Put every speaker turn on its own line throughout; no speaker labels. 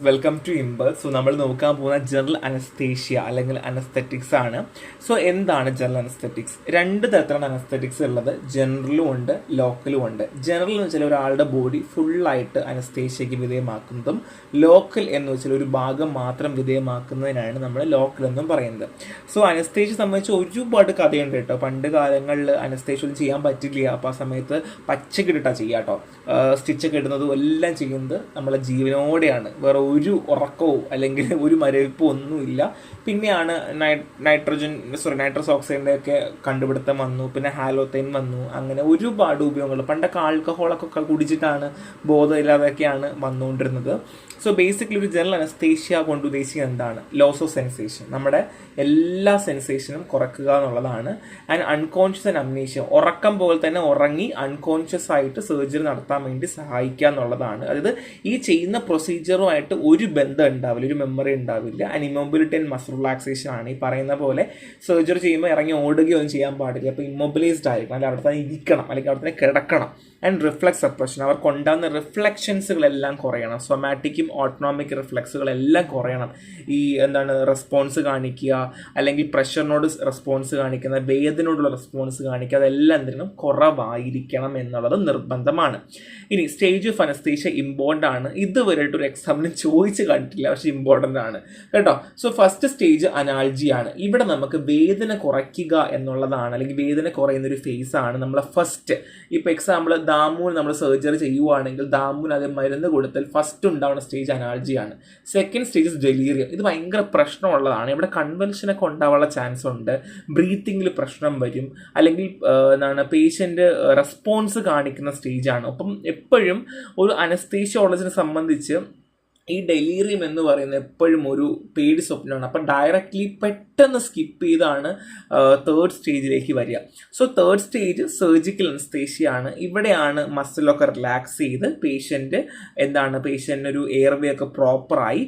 Welcome to ഇമ്പൾ. So നമ്മൾ നോക്കാൻ പോകുന്ന ജനറൽ അനസ്തേഷ്യ അല്ലെങ്കിൽ അനസ്തെറ്റിക്സ് ആണ്. സോ എന്താണ് ജനറൽ അനസ്തെറ്റിക്സ്? രണ്ട് തരത്തിലാണ് അനസ്തെറ്റിക്സ് ഉള്ളത്. ജനറലും ഉണ്ട്, ലോക്കലും ഉണ്ട്. ജനറൽ എന്ന് വെച്ചാൽ ഒരാളുടെ ബോഡി ഫുള്ളായിട്ട് അനസ്തേഷ്യയ്ക്ക് വിധേയമാക്കുന്നതും ലോക്കൽ എന്ന് വെച്ചാൽ ഒരു ഭാഗം മാത്രം വിധേയമാക്കുന്നതിനാണ് നമ്മൾ ലോക്കൽ എന്നും പറയുന്നത്. സോ അനസ്തേഷ്യ സംബന്ധിച്ച് ഒരുപാട് കഥയുണ്ട് കേട്ടോ. പണ്ട് കാലങ്ങളിൽ അനസ്തേഷ്യ ഒന്നും ചെയ്യാൻ പറ്റില്ല. അപ്പോൾ ആ സമയത്ത് പച്ചക്കിട്ടിട്ടാണ് ചെയ്യുക കേട്ടോ. സ്റ്റിച്ചൊക്കെ ഇടുന്നതും എല്ലാം ചെയ്യുന്നത് നമ്മളെ ജീവനോടെയാണ്. വേറെ ഒരു ഉറക്കവും അല്ലെങ്കിൽ ഒരു മരവിപ്പോ ഒന്നുമില്ല. പിന്നെയാണ് നൈട്രസ് ഓക്സൈഡിൻ്റെ ഒക്കെ കണ്ടുപിടുത്തം വന്നു. പിന്നെ ഹാലോത്തൈൻ വന്നു. അങ്ങനെ ഒരുപാട് ഉപയോഗങ്ങൾ. പണ്ടൊക്കെ ആൽക്കഹോളൊക്കെ കുടിച്ചിട്ടാണ് ബോധമില്ലാതൊക്കെയാണ് വന്നുകൊണ്ടിരുന്നത്. സോ ബേസിക്കലി ഒരു ജനറൽ അനസ്തേഷ്യ കൊണ്ട് ഉദ്ദേശിക്കുന്നത് എന്താണ്? Loss of sensation. നമ്മുടെ എല്ലാ സെൻസേഷനും കുറയ്ക്കുക എന്നുള്ളതാണ്. ആൻഡ് അൺകോൺഷ്യസ് ആൻഡ് അംനീഷ്യ, ഉറക്കം പോലെ തന്നെ ഉറങ്ങി അൺകോൺഷ്യസ് ആയിട്ട് സർജറി നടത്താൻ വേണ്ടി സഹായിക്കുക എന്നുള്ളതാണ്. അതായത് ഈ ചെയ്യുന്ന പ്രൊസീജിയറുമായിട്ട് ഒരു ബന്ധം ഉണ്ടാവില്ല, ഒരു മെമ്മറി ഉണ്ടാവില്ല. And immobility and muscle relaxation ആണ്. ഈ പറയുന്ന പോലെ സർജറി ചെയ്യുമ്പോൾ ഇറങ്ങി ഓടുകയൊന്നും ചെയ്യാൻ പാടില്ല. അപ്പോൾ ഇമ്മൊബിലൈസ്ഡ് ആയിരിക്കണം, അല്ലെങ്കിൽ അവിടെ തന്നെ ഇരിക്കണം, അല്ലെങ്കിൽ അവിടെ തന്നെ കിടക്കണം. ആൻഡ് റിഫ്ലക്സ് സപ്രഷൻ, അവർക്കുണ്ടാകുന്ന റിഫ്ലക്ഷൻസുകളെല്ലാം കുറയണം. സൊമാറ്റിക്കും ഓട്ടോണോമിക് റിഫ്ലക്സുകളെല്ലാം കുറയണം. ഈ റെസ്പോൺസ് കാണിക്കുക, അല്ലെങ്കിൽ പ്രഷറിനോട് റെസ്പോൺസ് കാണിക്കുന്ന, വേദനയോടുള്ള റെസ്പോൺസ് കാണിക്കുക, അതെല്ലാം എന്തെങ്കിലും കുറവായിരിക്കണം എന്നുള്ളത് നിർബന്ധമാണ്. ഇനി സ്റ്റേജ് ഓഫ് അനസ്തേഷ്യ ഇമ്പോർട്ടൻ്റ് ആണ്. ഇതുവരെയായിട്ട് ഒരു എക്സാമിന് ചോദിച്ച് കണ്ടിട്ടില്ല, പക്ഷെ ഇമ്പോർട്ടൻ്റ് ആണ് കേട്ടോ. സോ ഫസ്റ്റ് സ്റ്റേജ് അനാൾജിയാണ്. ഇവിടെ നമുക്ക് വേദന കുറയ്ക്കുക എന്നുള്ളതാണ്, അല്ലെങ്കിൽ വേദന കുറയുന്ന ഒരു ഫേസ് ആണ് നമ്മളെ ഫസ്റ്റ്. ഇപ്പോൾ എക്സാമ്പിൾ ദാമുവിന് നമ്മൾ സർജറി ചെയ്യുവാണെങ്കിൽ ദാമുവിന് അത് മരുന്ന് കൊടുത്താൽ ഫസ്റ്റ് ഉണ്ടാവുന്ന സ്റ്റേജ് അനാൾജിയാണ്. Second stage delirium. ഇത് ഭയങ്കര പ്രശ്നമുള്ളതാണ്. ഇവിടെ കൺവെൻഷനൊക്കെ ഉണ്ടാവാനുള്ള ചാൻസ് ഉണ്ട്. ബ്രീത്തിങ്ങിൽ പ്രശ്നം വരും, അല്ലെങ്കിൽ പേഷ്യൻ്റ് റെസ്പോൺസ് കാണിക്കുന്ന സ്റ്റേജാണ്. അപ്പം എപ്പോഴും ഒരു അനസ്തേഷ്യോളജിനെ സംബന്ധിച്ച് ഈ ഡെലീറിയം എന്ന് പറയുന്നത് എപ്പോഴും ഒരു പേടി സ്വപ്നമാണ്. അപ്പം ഡയറക്റ്റ്ലി പെട്ടെന്ന് സ്കിപ്പ് ചെയ്താണ് തേർഡ് സ്റ്റേജിലേക്ക് വരിക. So third stage surgical anaesthesia ആണ്. ഇവിടെയാണ് മസിലൊക്കെ റിലാക്സ് ചെയ്ത് പേഷ്യൻ്റ് ഒരു എയർവേ ഒക്കെ പ്രോപ്പറായി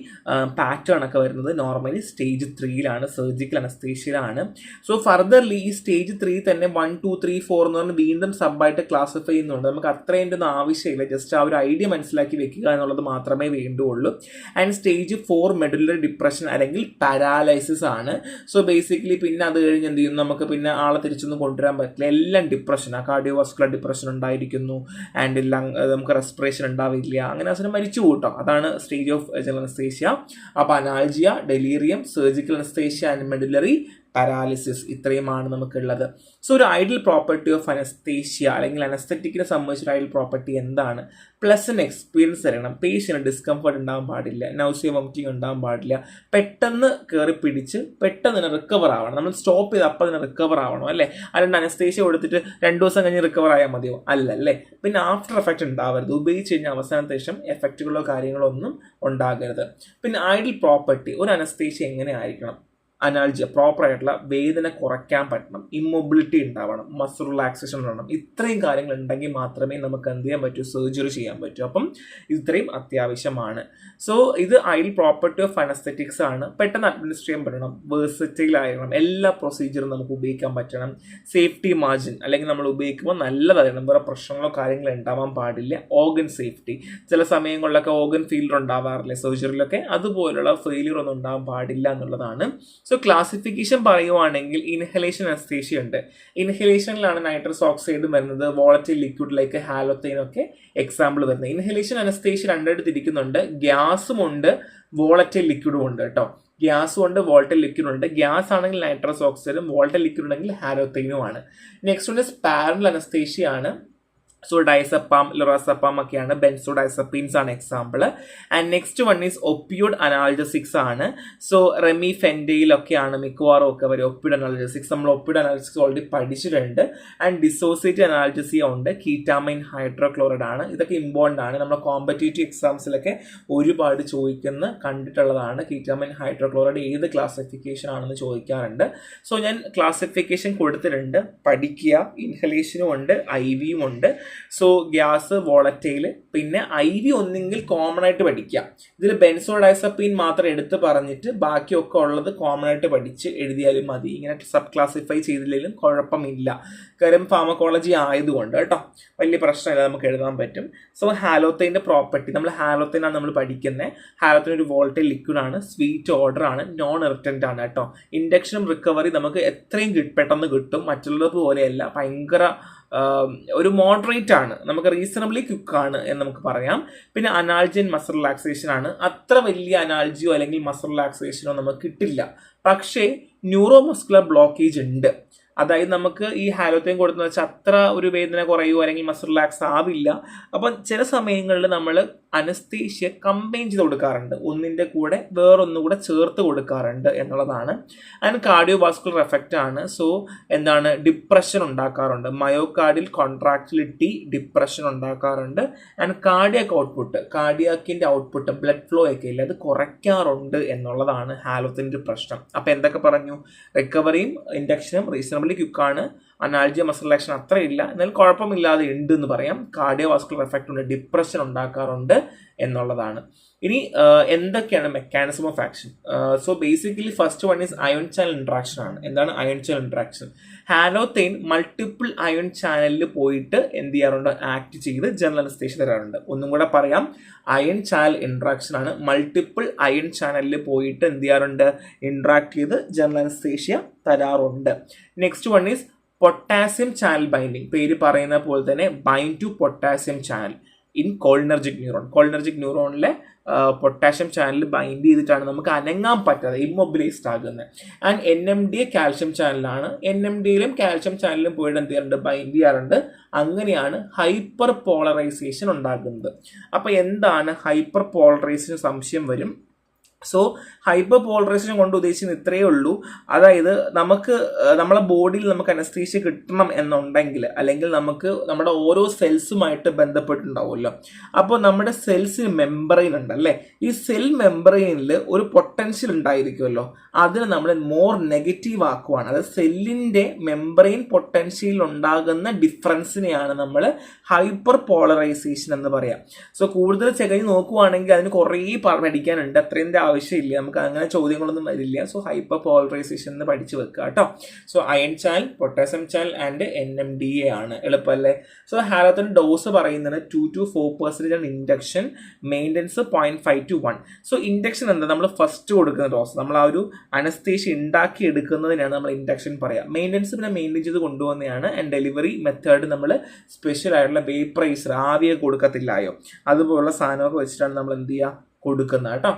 പാറ്റേൺ ഒക്കെ വരുന്നത് normally stage 3യിലാണ്, surgical അനസ്തേഷ്യയിലാണ്. So furtherly ഈ സ്റ്റേജ് 3 തന്നെ 1, 2, 3, 4 എന്ന് പറഞ്ഞാൽ വീണ്ടും സബായിട്ട് ക്ലാസിഫൈ ചെയ്യുന്നുണ്ട്. നമുക്ക് അത്രയും ഒന്നും ആവശ്യമില്ല, ജസ്റ്റ് ആ ഒരു ഐഡിയ മനസ്സിലാക്കി വെക്കുക എന്നുള്ളത് മാത്രമേ വേണ്ടുള്ളൂ. ആൻഡ് സ്റ്റേജ് 4 മെഡുലറി ഡിപ്രഷൻ അല്ലെങ്കിൽ പാരാലൈസിസ് ആണ്. സോ ബേസിക്കലി പിന്നെ അത് കഴിഞ്ഞ് എന്ത് ചെയ്യും, നമുക്ക് പിന്നെ ആളെ തിരിച്ചൊന്നും കൊണ്ടുവരാൻ പറ്റില്ല. എല്ലാം ഡിപ്രഷനാണ്. കാർഡിയോവാസ്കുലർ ഡിപ്രഷൻ ഉണ്ടായിരിക്കുന്നു, ആൻഡ് നമുക്ക് റെസ്പിറേഷൻ ഉണ്ടാവില്ല, അങ്ങനെ അവസരം മരിച്ചു കൂട്ടോ. അതാണ് സ്റ്റേജ് ഓഫ് ജനറൽ അനസ്തേഷ്യ. അപ്പോൾ analgesia, delirium, surgical anaesthesia and medullary paralysis, ഇത്രയുമാണ് നമുക്കുള്ളത്. സോ ഒരു ഐഡിയൽ പ്രോപ്പർട്ടി ഓഫ് അനസ്തേഷ്യ അല്ലെങ്കിൽ അനസ്തെറ്റിക്കിനെ സംബന്ധിച്ചൊരു ഐഡിയൽ പ്രോപ്പർട്ടി എന്താണ്? പ്ലസന്റ് എക്സ്പീരിയൻസ് തരണം. പേഷ്യന് ഡിസ്കംഫർട്ട് ഉണ്ടാകാൻ പാടില്ല, നൗസിയ വോമിറ്റിംഗ് ഉണ്ടാകാൻ പാടില്ല. പെട്ടെന്ന് കയറി പിടിച്ച് പെട്ടെന്ന് തന്നെ റിക്കവർ ആവണം. നമ്മൾ സ്റ്റോപ്പ് ചെയ്ത് അപ്പം തന്നെ റിക്കവർ ആവണം അല്ലേ? അല്ലാണ്ട് അനസ്തേഷ്യ കൊടുത്തിട്ട് 2 ദിവസം കഴിഞ്ഞ് റിക്കവർ ആയാൽ മതിയോ? അല്ലല്ലേ. പിന്നെ ആഫ്റ്റർ എഫക്റ്റ് ഉണ്ടാവരുത്. ഉപയോഗിച്ച് കഴിഞ്ഞാൽ അവസാനത്തെ ശേഷം എഫക്റ്റുകളോ കാര്യങ്ങളോ ഒന്നും ഉണ്ടാകരുത്. പിന്നെ ഐഡിയൽ പ്രോപ്പർട്ടി, ഒരു അനസ്തേഷ്യ എങ്ങനെ ആയിരിക്കണം? അനാൾജിയ, പ്രോപ്പറായിട്ടുള്ള വേദന കുറയ്ക്കാൻ പറ്റണം, ഇമ്മൊബിലിറ്റി ഉണ്ടാവണം, മസിൽ റിലാക്സേഷൻ ഉണ്ടാവണം. ഇത്രയും കാര്യങ്ങൾ ഉണ്ടെങ്കിൽ മാത്രമേ നമുക്ക് എന്ത് ചെയ്യാൻ പറ്റൂ, സർജറി ചെയ്യാൻ പറ്റൂ. അപ്പം ഇത്രയും അത്യാവശ്യമാണ്. സോ ഇത് ഐഡിയൽ പ്രോപ്പർട്ടി ഓഫ് അനസ്തെറ്റിക്സ് ആണ്. പെട്ടെന്ന് അഡ്മിനിസ്റ്റർ ചെയ്യാൻ പറ്റണം, വേഴ്സറ്റൈൽ ആയിരിക്കണം, എല്ലാ പ്രൊസീജിയറും നമുക്ക് ഉപയോഗിക്കാൻ പറ്റണം. സേഫ്റ്റി മാർജിൻ, അല്ലെങ്കിൽ നമ്മൾ ഉപയോഗിക്കുമ്പോൾ നല്ലതായിരിക്കണം, വേറെ പ്രശ്നങ്ങളോ കാര്യങ്ങളോ ഉണ്ടാവാൻ പാടില്ല. ഓർഗൻ സേഫ്റ്റി, ചില സമയങ്ങളിലൊക്കെ ഓർഗൻ ഫെയിലിയർ ഉണ്ടാവാറില്ലേ സർജറിയിലൊക്കെ, അതുപോലുള്ള ഫെയിലിയർ ഒന്നും ഉണ്ടാവാൻ പാടില്ല എന്നുള്ളതാണ്. സോ ക്ലാസിഫിക്കേഷൻ പറയുവാണെങ്കിൽ ഇൻഹലേഷൻ അനസ്തേഷ്യ ഉണ്ട്. ഇൻഹലേഷനിലാണ് നൈട്രസ് ഓക്സൈഡ് വരുന്നത്, വോളറ്റൈൽ ലിക്വിഡ് ലൈക്ക് ഹാലോത്തൈൻ ഒക്കെ എക്സാമ്പിൾ വരുന്നത്. ഇൻഹലേഷൻ അനസ്തേഷ്യ രണ്ടായിട്ട് തിരിക്കുന്നുണ്ട്. ഗ്യാസും ഉണ്ട്, വോളറ്റൈൽ ലിക്വിഡും ഉണ്ട് കേട്ടോ. ഗ്യാസും ഉണ്ട്, വോൾട്ടൈൽ ലിക്വിഡ് ഉണ്ട്. ഗ്യാസ് ആണെങ്കിൽ നൈട്രസ് ഓക്സൈഡും, വോൾട്ടൈൽ ലിക്വിഡ് ഉണ്ടെങ്കിൽ ഹാലോത്തൈനും ആണ്. നെക്സ്റ്റ് ഉണ്ട് സ്പാരൽ അനസ്തേഷ്യ ആണ്. സോ ഡൈസപ്പാം, ലൊറാസപ്പാം ഒക്കെയാണ്. ബെൻസോഡൈസപ്പീൻസ് ആണ് example. And next one is opioid analgesics ആണ്. സോ റെമി ഫെൻഡയിലൊക്കെയാണ് മിക്കവാറും ഒക്കെ വരും ഒപ്പിയോഡ് അനാൾജസിക്സ്. നമ്മൾ ഒപ്പിയോഡ് അനാൾജസിക്സ് ഓൾറെഡി പഠിച്ചിട്ടുണ്ട്. ആൻഡ് ഡിസോസിയേറ്റീവ് അനാൾജസിയ ഉണ്ട്, കീറ്റാമൈൻ ഹൈഡ്രോക്ലോറൈഡ് ആണ്. ഇതൊക്കെ ഇമ്പോർട്ടൻ്റ് ആണ്. നമ്മുടെ കോമ്പറ്റേറ്റീവ് എക്സാംസിലൊക്കെ ഒരുപാട് കണ്ടിട്ടുള്ളതാണ്. കീറ്റാമൈൻ ഹൈഡ്രോക്ലോറൈഡ് ഏത് ക്ലാസിഫിക്കേഷൻ ആണെന്ന് ചോദിക്കാറുണ്ട്. സോ ഞാൻ ക്ലാസിഫിക്കേഷൻ കൊടുത്തിട്ടുണ്ട്, പഠിക്കുക. ഇൻഹലേഷനും ഉണ്ട്, IV യും ഉണ്ട്. സോ ഗ്യാസ്, വോളറ്റൈൽ, പിന്നെ IV ഒന്നെങ്കിൽ കോമൺ ആയിട്ട് പഠിക്കുക. ഇതിൽ ബെൻസോഡൈസപ്പീൻ മാത്രം എടുത്ത് പറഞ്ഞിട്ട് ബാക്കിയൊക്കെ ഉള്ളത് കോമൺ ആയിട്ട് പഠിച്ച് എഴുതിയാലും മതി. ഇങ്ങനെ സബ് ക്ലാസിഫൈ ചെയ്തില്ലെങ്കിലും കുഴപ്പമില്ല. കാര്യം ഫാർമക്കോളജി ആയതുകൊണ്ട് കേട്ടോ, വലിയ പ്രശ്നമില്ല, നമുക്ക് എഴുതാൻ പറ്റും. സോ ഹാലോത്തൈൻ്റെ പ്രോപ്പർട്ടി, നമ്മൾ ഹാലോത്തൈനാണ് നമ്മൾ പഠിക്കുന്നത്. ഹാലോത്തൈൻ ഒരു വോളറ്റൈൽ ലിക്വിഡ് ആണ്, സ്വീറ്റ് ഓർഡർ ആണ്, നോൺ ഇറിറ്റന്റ് ആണ് കേട്ടോ. ഇൻഡക്ഷനും റിക്കവറി നമുക്ക് എത്രയും പെട്ടെന്ന് കിട്ടും, മറ്റുള്ളത് പോലെയല്ല, ഭയങ്കര ഒരു മോഡറേറ്റ് ആണ്, നമുക്ക് റീസണബിളി ക്വിക്കാണ് എന്ന് നമുക്ക് പറയാം. പിന്നെ അനാൾജിൻ മസിൽ റിലാക്സേഷൻ ആണ്. അത്ര വലിയ അനാൾജിയോ അല്ലെങ്കിൽ മസിൽ റിലാക്സേഷനോ നമുക്ക് കിട്ടില്ല, പക്ഷേ ന്യൂറോ മസ്കുലർ ബ്ലോക്കേജ് ഉണ്ട്. അതായത് നമുക്ക് ഈ ഹാലോത്തൈൻ കൊടുത്തെന്ന് വെച്ചാൽ അത്ര ഒരു വേദന കുറയുമോ അല്ലെങ്കിൽ മസിൽ റിലാക്സ് ആവില്ല. അപ്പം ചില സമയങ്ങളിൽ നമ്മൾ അനസ്തീഷ്യ കമ്പൈൻ ചെയ്ത് കൊടുക്കാറുണ്ട്, ഒന്നിൻ്റെ കൂടെ വേറൊന്നും കൂടെ ചേർത്ത് കൊടുക്കാറുണ്ട് എന്നുള്ളതാണ്. ആൻഡ് കാർഡിയോ വാസ്കുലർ എഫക്റ്റ് ആണ്. സോ എന്താണ്, ഡിപ്രഷൻ ഉണ്ടാക്കാറുണ്ട്, മയോകാർഡിയൽ കോൺട്രാക്റ്റിലിറ്റി ഡിപ്രഷൻ ഉണ്ടാക്കാറുണ്ട്. ആൻഡ് കാർഡിയാക് ഔട്ട്പുട്ട്, കാർഡിയാക്കിൻ്റെ ഔട്ട്പുട്ട്, ബ്ലഡ് ഫ്ലോ ഒക്കെ ഇല്ല, അത് കുറയ്ക്കാറുണ്ട് എന്നുള്ളതാണ് ഹാലോത്തൈൻ്റെ പ്രശ്നം. അപ്പം എന്തൊക്കെ പറഞ്ഞു, റിക്കവറിയും ഇൻഡക്ഷനും റീസണബിളി ക്വിക്കാണ്, അനാൾജിയ മസിൽ റിലാക്സേഷൻ അത്ര ഇല്ല, എന്നാൽ കുഴപ്പമില്ലാതെ ഉണ്ട് എന്ന് പറയാം. കാർഡിയോ വാസ്കുലർ എഫക്റ്റ് ഉണ്ട്, ഡിപ്രഷൻ ഉണ്ടാക്കാറുണ്ട് എന്നുള്ളതാണ്. ഇനി എന്തൊക്കെയാണ് mechanism of action? So basically first one is ion channel interaction ആണ്. എന്താണ് ion channel interaction? Halothane multiple ion ചാനലിൽ പോയിട്ട് എന്ത് ചെയ്യാറുണ്ട്, ആക്ട് ചെയ്ത് ജനറൽ അനസ്തേഷ്യ തരാറുണ്ട്. ഒന്നും കൂടെ പറയാം, അയൺ ചാനൽ ഇൻട്രാക്ഷൻ ആണ്. മൾട്ടിപ്പിൾ അയൺ ചാനലിൽ പോയിട്ട് എന്ത് ചെയ്യാറുണ്ട്, ഇൻട്രാക്ട് ചെയ്ത് ജനറൽ അനസ്തേഷ്യ തരാറുണ്ട്. Next one is potassium channel binding. പേര് പറയുന്ന പോലെ തന്നെ bind to potassium channel in cholinergic neuron. Cholinergic ന്യൂറോണിലെ പൊട്ടാഷ്യം ചാനൽ ബൈൻഡ് ചെയ്തിട്ടാണ് നമുക്ക് അനങ്ങാൻ പറ്റാതെ ഇമ്മൊബിലൈസ്ഡ് ആകുന്നത്. ആൻഡ് NMDA കാൽഷ്യം ചാനലാണ്. NMDയിലും കാൽഷ്യം ചാനലിലും പോയിട്ട് എന്ത് ചെയ്യാറുണ്ട്, ബൈൻഡ് ചെയ്യാറുണ്ട്. അങ്ങനെയാണ് ഹൈപ്പർ പോളറൈസേഷൻ ഉണ്ടാകുന്നത്. അപ്പോൾ എന്താണ് ഹൈപ്പർ പോളറൈസേഷൻ? സംശയം വരും. സോ ഹൈപ്പർ പോളറൈസേഷൻ കൊണ്ട് ഉദ്ദേശിക്കുന്നത് ഇത്രയേ ഉള്ളൂ. അതായത് നമുക്ക് നമ്മളെ ബോഡിയിൽ നമുക്ക് അനസ്തീഷ്യ കിട്ടണം എന്നുണ്ടെങ്കിൽ, അല്ലെങ്കിൽ നമുക്ക് നമ്മുടെ ഓരോ സെൽസുമായിട്ട് ബന്ധപ്പെട്ടുണ്ടാവുമല്ലോ. അപ്പോൾ നമ്മുടെ സെൽസിന് മെമ്പറൈൻ ഉണ്ടല്ലേ, ഈ സെൽ മെമ്പറൈനിൽ ഒരു പൊട്ടൻഷ്യൽ ഉണ്ടായിരിക്കുമല്ലോ, അതിനെ നമ്മൾ മോർ നെഗറ്റീവ് ആക്കുവാണ്. അതായത് സെല്ലിൻ്റെ മെമ്പറൈൻ പൊട്ടൻഷ്യൽ ഉണ്ടാകുന്ന ഡിഫറൻസിനെയാണ് നമ്മൾ ഹൈപ്പർ പോളറൈസേഷൻ എന്ന് പറയാം. സോ കൂടുതൽ ചെകഞ്ഞ് നോക്കുവാണെങ്കിൽ അതിന് കുറേ പഠിക്കാനുണ്ട്, അത്രയും ആവശ്യമില്ല, നമുക്ക് അങ്ങനെ ചോദ്യങ്ങളൊന്നും വരില്ല. സോ ഹൈപ്പർ പോളറൈസേഷൻ എന്ന് പഠിച്ചു വെക്കുക കേട്ടോ. So iron channel, potassium channel and NMDA ആണ്. എളുപ്പമല്ലേ? സോ ഹാലോത്തൈൻ ഡോസ് പറയുന്നത് 2 to 4% ആണ് induction, maintenance 0.5 to 1. So induction എന്താ, നമ്മൾ ഫസ്റ്റ് കൊടുക്കുന്ന ഡോസ്, നമ്മൾ ആ ഒരു അനസ്തേഷ്യ ഉണ്ടാക്കി എടുക്കുന്നതിനാണ് നമ്മൾ ഇൻഡക്ഷൻ പറയാം. മെയിൻ്റനൻസ് പിന്നെ മെയിൻറ്റെയിൻ ചെയ്ത് കൊണ്ടുപോകുന്നതാണ്. ആൻഡ് ഡെലിവറി മെത്തേഡ് നമ്മൾ സ്പെഷ്യൽ ആയിട്ടുള്ള വേപ്പറൈസർ, ആവിയെ കൊടുക്കത്തില്ലായോ, അതുപോലുള്ള സാധനമൊക്കെ വെച്ചിട്ടാണ് നമ്മൾ എന്ത് ചെയ്യുക, കൊടുക്കുന്നത് കേട്ടോ.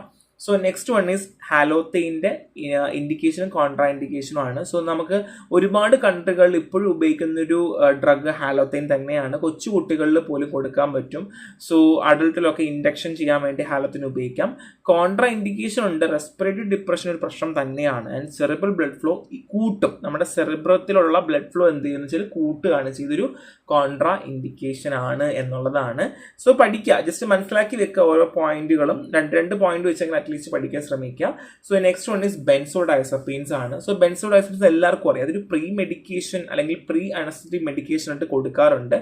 സോ നെക്സ്റ്റ് വൺ ഈസ് ഹാലോത്തൈൻ്റെ ഇൻഡിക്കേഷനും കോൺട്രാ ഇൻഡിക്കേഷനും ആണ്. സോ നമുക്ക് ഒരുപാട് കൺട്രികളിൽ ഇപ്പോഴും ഉപയോഗിക്കുന്നൊരു ഡ്രഗ് ഹാലോത്തൈൻ തന്നെയാണ്. കൊച്ചു കുട്ടികളിൽ പോലും കൊടുക്കാൻ പറ്റും. സോ അഡൾട്ടിലൊക്കെ ഇൻഡക്ഷൻ ചെയ്യാൻ വേണ്ടി ഹാലോത്തൈൻ ഉപയോഗിക്കാം. കോൺട്രാ ഇൻഡിക്കേഷൻ ഉണ്ട്, റെസ്പിറേറ്ററി ഡിപ്രഷൻ ഒരു പ്രശ്നം തന്നെയാണ്. ആൻഡ് സെറിബ്രൽ ബ്ലഡ് ഫ്ലോ കൂട്ടും, നമ്മുടെ സെറിബ്രത്തിലുള്ള ബ്ലഡ് ഫ്ലോ എന്ത് ചെയ്യുന്ന വെച്ചാൽ കൂട്ടുകയാണ് ചെയ്തൊരു കോൺട്രാ ഇൻഡിക്കേഷൻ ആണ് എന്നുള്ളതാണ്. സോ പഠിക്കുക, ജസ്റ്റ് മനസ്സിലാക്കി വെക്കുക ഓരോ പോയിന്റുകളും, രണ്ട് പോയിന്റ് വെച്ചെങ്കിൽ അറ്റ്ലീസ്റ്റ് പഠിക്കാൻ ശ്രമിക്കുക. സോ നെക്സ്റ്റ് വൺ ഈസ് ബെൻസോഡൈസപ്പീൻസ് ആണ്. സോ ബെൻസോഡൈസപ്പീൻസ് എല്ലാവർക്കും അറിയാം, അതൊരു പ്രീ മെഡിക്കേഷൻ അല്ലെങ്കിൽ പ്രീ അനസ്തറ്റിക് മെഡിക്കേഷൻ ആയിട്ട് കൊടുക്കാറുണ്ട്,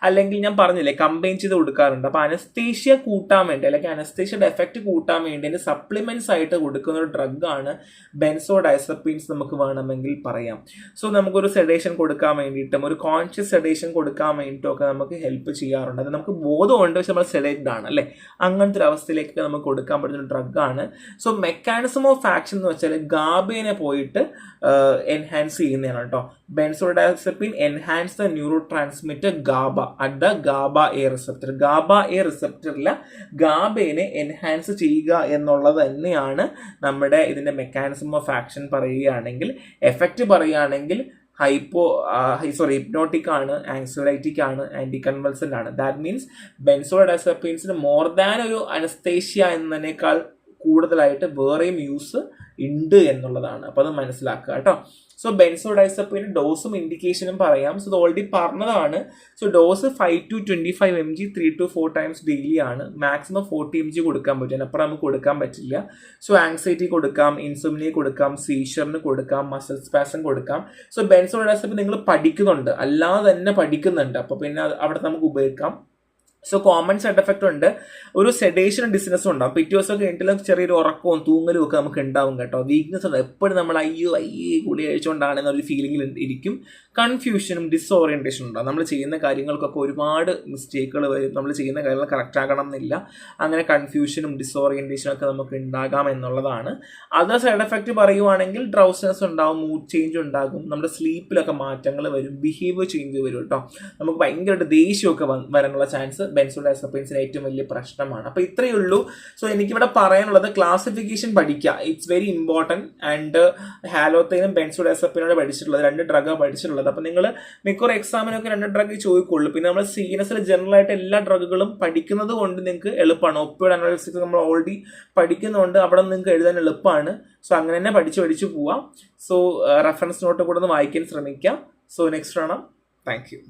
അല്ലെങ്കിൽ ഞാൻ പറഞ്ഞില്ലേ കമ്പൈൻ ചെയ്ത് കൊടുക്കാറുണ്ട്. അപ്പോൾ അനസ്തേഷ്യ കൂട്ടാൻ വേണ്ടി അല്ലെങ്കിൽ അനസ്തേഷ്യയുടെ എഫക്റ്റ് കൂട്ടാൻ വേണ്ടി അതിൻ്റെ സപ്ലിമെന്റ്സ് ആയിട്ട് കൊടുക്കുന്ന ഒരു ഡ്രഗാണ് ബെൻസോഡൈസപ്പീൻസ് നമുക്ക് വേണമെങ്കിൽ പറയാം. സോ നമുക്കൊരു സെഡേഷൻ കൊടുക്കാൻ വേണ്ടിയിട്ടും ഒരു കോൺഷ്യസ് സെഡേഷൻ കൊടുക്കാൻ വേണ്ടിയിട്ടും ഒക്കെ നമുക്ക് ഹെൽപ്പ് ചെയ്യാറുണ്ട്. അത് നമുക്ക് ബോധമുണ്ട്, പക്ഷെ നമ്മൾ സെഡേറ്റഡ് ആണ് അല്ലേ, അങ്ങനത്തെ ഒരു അവസ്ഥയിലേക്ക് നമുക്ക് കൊടുക്കാൻ പറ്റുന്ന ഡ്രഗാണ്. സോ മെക്കാനിസം ഓഫ് ആക്ഷൻ എന്ന് വെച്ചാൽ ഗാബേനെ പോയിട്ട് എൻഹാൻസ് ചെയ്യുന്നതാണ് കേട്ടോ. Benzodiazepine enhance the neurotransmitter GABA at the GABA A receptor. GABA A റിസപ്റ്ററിലെ ഗാബേനെ എൻഹാൻസ് ചെയ്യുക എന്നുള്ളത് തന്നെയാണ് നമ്മുടെ ഇതിന്റെ മെക്കാനിസം ഓഫ് ആക്ഷൻ പറയുകയാണെങ്കിൽ. എഫക്റ്റ് പറയുകയാണെങ്കിൽ ഹിപ്നോട്ടിക് ആണ്, ആങ്സൈറ്റിക് ആണ്, ആന്റി കൺവൾസന്റ് ആണ്. ദാറ്റ് മീൻസ് ബെൻസോഡൈസപ്പീൻസിന് മോർ ദാൻ ഒരു അനസ്തേഷ്യ എന്നതിനേക്കാൾ കൂടുതലായിട്ട് വേറെയും യൂസ് ഉണ്ട് എന്നുള്ളതാണ്. അപ്പോൾ അത് മനസ്സിലാക്കുക കേട്ടോ. സോ ബെൻസോഡൈസപ്പിന് ഡോസും ഇൻഡിക്കേഷനും പറയാം. സോ ഇത് ഓൾറെഡി പറഞ്ഞതാണ്. So dose 5 to 25 mg 3 to 4 times daily ആണ്. മാക്സിമം 40 mg കൊടുക്കാൻ പറ്റും, അതിനപ്പുറം നമുക്ക് കൊടുക്കാൻ പറ്റില്ല. സോ ആങ്സൈറ്റി കൊടുക്കാം, ഇൻസുമിനിയ കൊടുക്കാം, സീഷറിന് കൊടുക്കാം, മസിൽ സ്പാസം കൊടുക്കാം. സോ ബെൻസോഡൈസപ്പ് നിങ്ങൾ പഠിക്കുന്നുണ്ട്, അല്ലാതെ തന്നെ പഠിക്കുന്നുണ്ട്, അപ്പോൾ പിന്നെ അവിടെ നമുക്ക് ഉപയോഗിക്കാം. സോ കോമൺ സൈഡ് എഫക്റ്റ് ഉണ്ട്, ഒരു സെഡേഷനും ഡിസ്നെസ്സും ഉണ്ടാവും. പിറ്റേ ദിവസമൊക്കെ കഴിഞ്ഞിട്ടും ചെറിയൊരു ഉറക്കവും തൂങ്ങലും ഒക്കെ നമുക്ക് ഉണ്ടാവും കേട്ടോ. വീക്ക്നെസ് ഉണ്ട്, എപ്പോഴും നമ്മൾ അയ്യോ ഗുളി കഴിച്ചുകൊണ്ടാണെന്നൊരു ഫീലിംഗിൽ ഇരിക്കും. കൺഫ്യൂഷനും ഡിസോറിയൻറ്റേഷനും ഉണ്ടാവും. നമ്മൾ ചെയ്യുന്ന കാര്യങ്ങൾക്കൊക്കെ ഒരുപാട് മിസ്റ്റേക്കുകൾ വരും, നമ്മൾ ചെയ്യുന്ന കാര്യങ്ങൾ കറക്റ്റ് ആകണം എന്നില്ല. അങ്ങനെ കൺഫ്യൂഷനും ഡിസോറിയൻറ്റേഷനും ഒക്കെ നമുക്ക് ഉണ്ടാകാം എന്നുള്ളതാണ്. അതർ സൈഡ് എഫക്റ്റ് പറയുവാണെങ്കിൽ ഡ്രൗസിനെസ് ഉണ്ടാവും, മൂഡ് ചേഞ്ച് ഉണ്ടാകും, നമ്മുടെ സ്ലീപ്പിലൊക്കെ മാറ്റങ്ങൾ വരും, ബിഹേവിയർ ചേഞ്ച് വരും കേട്ടോ. നമുക്ക് ഭയങ്കരമായിട്ട് ദേഷ്യമൊക്കെ വരാനുള്ള ചാൻസ് ബെൻസോഡൈസപ്പൈൻസിന് ഏറ്റവും വലിയ പ്രശ്നമാണ്. അപ്പോൾ ഇത്രയേ ഉള്ളൂ. സോ എനിക്കിവിടെ പറയാനുള്ളത് ക്ലാസിഫിക്കേഷൻ പഠിക്കുക, ഇറ്റ്സ് വെരി ഇമ്പോർട്ടൻറ്റ്. ആൻഡ് ഹാലോത്തൈനും ബെൻസോഡൈസപ്പിനോട് പഠിച്ചിട്ടുള്ളത്, 2 ഡ്രഗാണ് പഠിച്ചിട്ടുള്ളത്. അപ്പോൾ നിങ്ങൾ മിക്കവാറും എക്സാമിനൊക്കെ 2 ഡ്രഗ് ചോദിക്കുള്ളൂ. പിന്നെ നമ്മൾ CNSൽ ജനറൽ ആയിട്ട് എല്ലാ ഡ്രഗുകളും പഠിക്കുന്നത് കൊണ്ട് നിങ്ങൾക്ക് എളുപ്പമാണ്. ഒപ്പിയോഡ് അനാലിസിസ് നമ്മൾ ഓൾറെഡി പഠിക്കുന്നതുകൊണ്ട് അവിടെ നിങ്ങൾക്ക് എഴുതാൻ എളുപ്പമാണ്. സോ അങ്ങനെ തന്നെ പഠിച്ചു പോവാം. സോ റെഫറൻസ് നോട്ട് കൂടെ ഒന്ന് വായിക്കാൻ ശ്രമിക്കാം. സോ നെക്സ്റ്റ് കാണാം. Thank you.